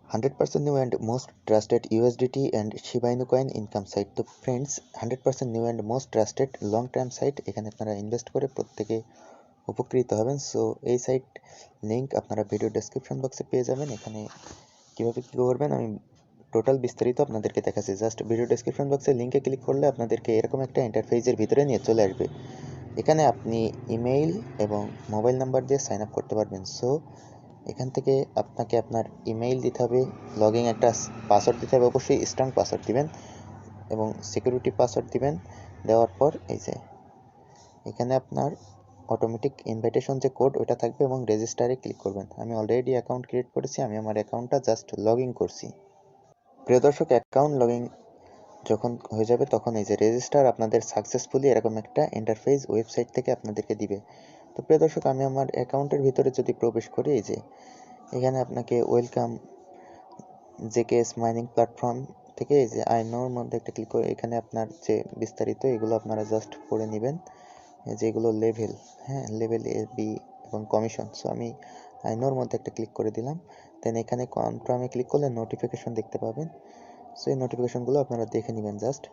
100% new and most trusted USDT and Shiba Inu coin income site। তো friends 100% new and most trusted long term site, এখানে আপনারা invest করে প্রত্যেকে উপকৃত হবেন। সো এই সাইট লিংক আপনারা ভিডিও ডেসক্রিপশন বক্সে পেয়ে যাবেন। এখানে কীভাবে কী করবেন আমি টোটাল বিস্তারিত আপনাদেরকে দেখাচ্ছি। জাস্ট ভিডিও ডেসক্রিপশন বক্সে লিঙ্কে ক্লিক করলে আপনাদেরকে এরকম একটা ইন্টারফেসের ভিতরে নিয়ে চলে আসবে। এখানে আপনি ইমেইল এবং মোবাইল নাম্বার দিয়ে সাইন আপ করতে পারবেন। সো এখান থেকে আপনাকে আপনার ইমেইল দিতে হবে, লগইন একটা পাসওয়ার্ড দিতে হবে, অবশ্যই স্ট্রং পাসওয়ার্ড দিবেন এবং সিকিউরিটি পাসওয়ার্ড দিবেন। দেওয়ার পর এই যে এখানে আপনার অটোমেটিক ইনভাইটেশন যে কোড ওটা থাকবে এবং রেজিস্টারে ক্লিক করবেন। আমি অলরেডি অ্যাকাউন্ট ক্রিয়েট করেছি, আমি আমার অ্যাকাউন্টটা জাস্ট লগ ইন করছি। প্রিয় দর্শক, অ্যাকাউন্ট লগ ইন যখন হয়ে যাবে তখন এই যে রেজিস্টার আপনাদের সাকসেসফুলি এরকম একটা ইন্টারফেস ওয়েবসাইট থেকে আপনাদেরকে দিবে। তো প্রিয় দর্শক, আমি আমার অ্যাকাউন্টের ভিতরে যদি প্রবেশ করি, এই যে এখানে আপনাকে ওয়েলকাম জেকেএস মাইনিং প্ল্যাটফর্ম থেকে এই যে আই নোর মধ্যে একটা ক্লিক করে এখানে আপনার যে বিস্তারিত এগুলো আপনারা জাস্ট পড়ে নেবেন, যেগুলো লেভেল, লেভেল এ বি এবং কমিশন। সো আমি আই নোর মধ্যে একটা ক্লিক করে দিলাম। দেন এখানে কনফার্মে ক্লিক করলে নোটিফিকেশন দেখতে পাবেন। সো এই নোটিফিকেশনগুলো আপনারা দেখে নেবেন জাস্ট।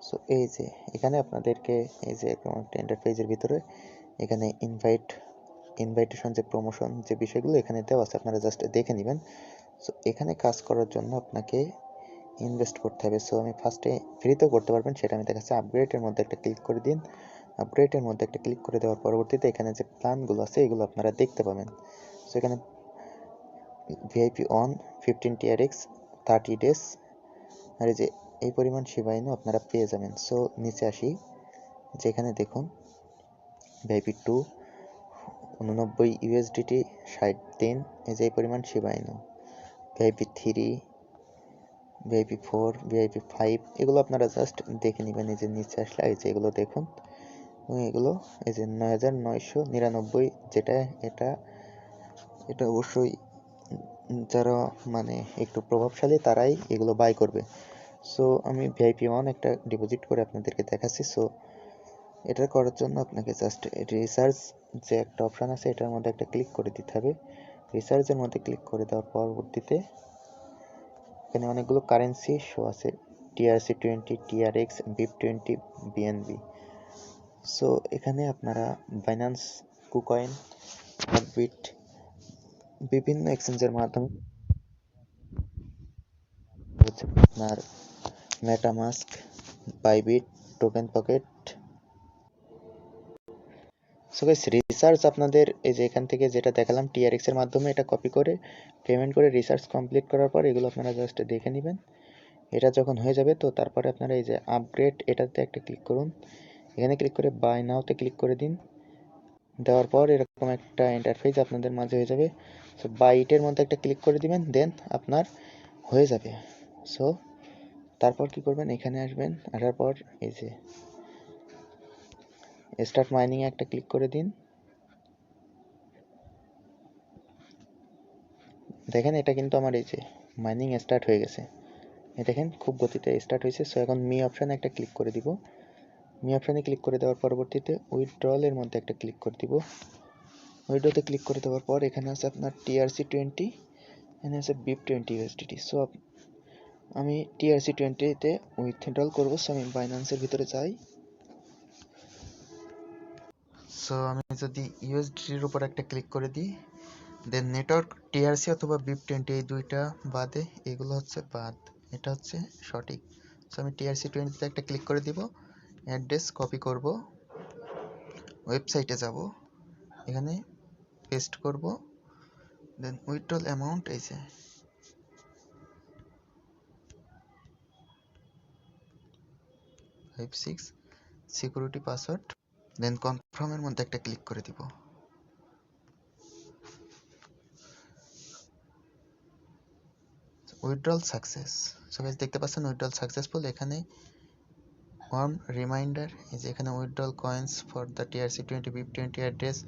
সো এই যে এখানে আপনাদেরকে এই যে একটা ইন্টারফেসের ভিতরে এখানে ইনভাইটেশন যে প্রমোশন যে বিষয়গুলো এখানে দেওয়া আছে, আপনারা জাস্ট দেখে নেবেন। সো এখানে কাজ করার জন্য আপনাকে ইনভেস্ট করতে হবে। সো আমি ফার্স্টে ফ্রিতেও করতে পারবেন, সেটা আমি দেখাচ্ছি। আপগ্রেডের মধ্যে একটা ক্লিক করে দিন। আপগ্রেডের মধ্যে একটা ক্লিক করে দেওয়ার পরবর্তীতে এখানে যে প্ল্যানগুলো আছে এগুলো আপনারা দেখতে পাবেন। সো এখানে ভিআইপি অন 15 TRX 30 ডেজ, আর এই যে এই পরিমাণ শিবা ইনু আপনারা পেয়ে যাবেন। সো নিচে আসি, যেখানে দেখুন ভিআইপি 2 89 USDT 60 দিন, এই যে এই পরিমাণ শিবা ইনু। ভিআইপি 3, ভিআইপি 4, ভিআইপি 5 এগুলো আপনারা জাস্ট দেখে নেবেন। এই যে নিচে আসলে এই যে এগুলো দেখুন, এগুলো এই যে 9999, যেটা এটা অবশ্যই যারা মানে একটু প্রভাবশালী তারাই এগুলো বাই করবে। সো আমি ভিআইপি 1 একটা ডিপোজিট করে আপনাদেরকে দেখাচ্ছি। সো এটা করার জন্য আপনাকে জাস্ট রিসার্চ যে একটা অপশান আছে এটার মধ্যে একটা ক্লিক করে দিতে হবে। রিসার্চের মধ্যে ক্লিক করে দেওয়ার পরবর্তীতে এখানে অনেকগুলো কারেন্সি শো আছে, TRC20, TRX, BIP20, BNB। So এখানে আপনারা বাইন্যান্স, কুকয়েন, হটবিট বিভিন্ন এক্সচেঞ্জের মাধ্যমে হচ্ছে আপনার MetaMask, Bybit, token pocket. So guys, research আপনাদের এই যে এখান থেকে যেটা দেখালাম TRX এর মাধ্যমে এটা কপি করে পেমেন্ট করে রিসার্চ কমপ্লিট করার পর এগুলো আপনারা জাস্ট দেখে নেবেন। এটা যখন হয়ে যাবে তো তারপরে আপনারা এই যে আপগ্রেড এটাতে একটা ক্লিক করুন। এখানে ক্লিক করে বাই নাওতে ক্লিক করে দিন। দেওয়ার পর এরকম একটা ইন্টারফেস আপনাদের মাঝে হয়ে যাবে। সো বাইটের মধ্যে একটা ক্লিক করে দিবেন, দেন আপনার হয়ে যাবে। সো তারপর কি করবেন, এখানে আসবেন, আসার পর এই যে স্টার্ট মাইনিং এ একটা ক্লিক করে দিন। দেখেন এটা কিন্তু আমার এই যে মাইনিং স্টার্ট হয়ে গেছে, দেখেন খুব গতিতে স্টার্ট হয়েছে। সো এখন মি অপশানে একটা ক্লিক করে দিব। মি অপশানে ক্লিক করে দেওয়ার পরবর্তীতে উইথড্রলের মধ্যে একটা ক্লিক করে দিব। উইথড্রতে ক্লিক করে দেওয়ার পর এখানে আছে আপনার TRC20, এখানে আছে BIP20 USDT। সো আমি TRC20-তে উইথড্রল করবো। সো আমি বাইন্যান্সের ভিতরে যাই। সো আমি যদি USDTর উপর একটা ক্লিক করে দিই, দেন নেটওয়ার্ক TRC অথবা BIP20 এই দুইটা বাদে এগুলো হচ্ছে বাদ, এটা হচ্ছে সঠিক। সো আমি TRC20-তে একটা ক্লিক করে দিব, অ্যাড্রেস কপি করব, ওয়েবসাইটে যাব, এখানে পেস্ট করব, দেন উইথড্রল অ্যামাউন্ট এই যে 56, সিকিউরিটি পাসওয়ার্ড, দেন কনফার্মের মধ্যে একটা ক্লিক করে দিব। Withdrawal success. সো গাইস দেখতে পাচ্ছেন উইথড্রল সাকসেসফুল। এখানে ওয়ার্ম রিমাইন্ডার, এই যে এখানে withdrawal coins for the TRC20 BIP20 address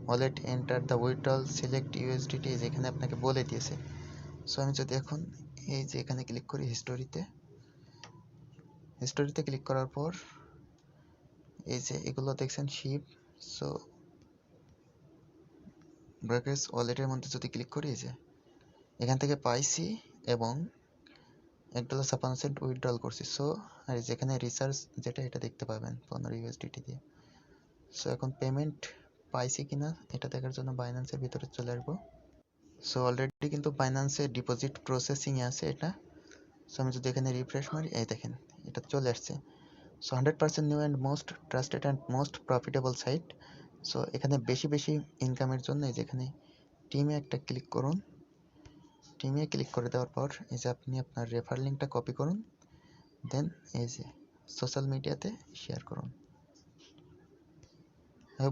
wallet, enter the withdrawal, select USDT, এই যে এখানে আপনাকে বলে দিয়েছে। সো আমি যদি এখন এই যে এখানে ক্লিক করি হিস্টোরিতে ক্লিক করার পর এই যে এগুলো দেখছেন শিপ। সো ব্রেকেজ ওয়ালেটের মধ্যে যদি ক্লিক করি, এই যে এখান থেকে পাইছি এবং $1.56 উইথড্রল করছি। সো আর যেখানে রিসার্চ যেটা এটা দেখতে পাবেন 15 USDT দিয়ে। সো এখন পেমেন্ট পাইছি কিনা এটা দেখার জন্য বাইন্যান্সের ভিতরে চলে আসবো। সো অলরেডি কিন্তু বাইন্যান্সে ডিপোজিট প্রসেসিংয়ে আছে এটা। সো আমি যদি এখানে রিফ্রেশ মারি, এই দেখেন এটা চলে আসছে। So 100% new and most trusted and most profitable site. So এখানে বেশি বেশি ইনকামের জন্য এই যেখানে টিমে একটা ক্লিক করুন। টিমে ক্লিক করে দেওয়ার পর এই যে আপনি আপনার রেফার লিঙ্কটা কপি করুন, দেন এই যে সোশ্যাল মিডিয়াতে শেয়ার করুন।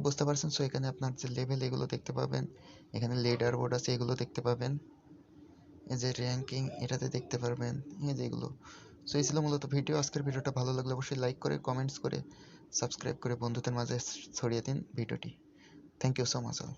বুঝতে পারছেন? সো এখানে আপনার যে লেভেল এগুলো দেখতে পাবেন, এখানে লিডার বোর্ড আছে এগুলো দেখতে পাবেন, এই যে র্যাঙ্কিং এটাতে দেখতে পারবেন, এই যে এগুলো। সো এই ছিল মূলত ভিডিও। আজকের ভিডিওটা ভালো লাগলে অবশ্যই লাইক করে, কমেন্টস করে, সাবস্ক্রাইব করে বন্ধুদের মাঝে ছড়িয়ে দিন ভিডিওটি। Thank you so much all.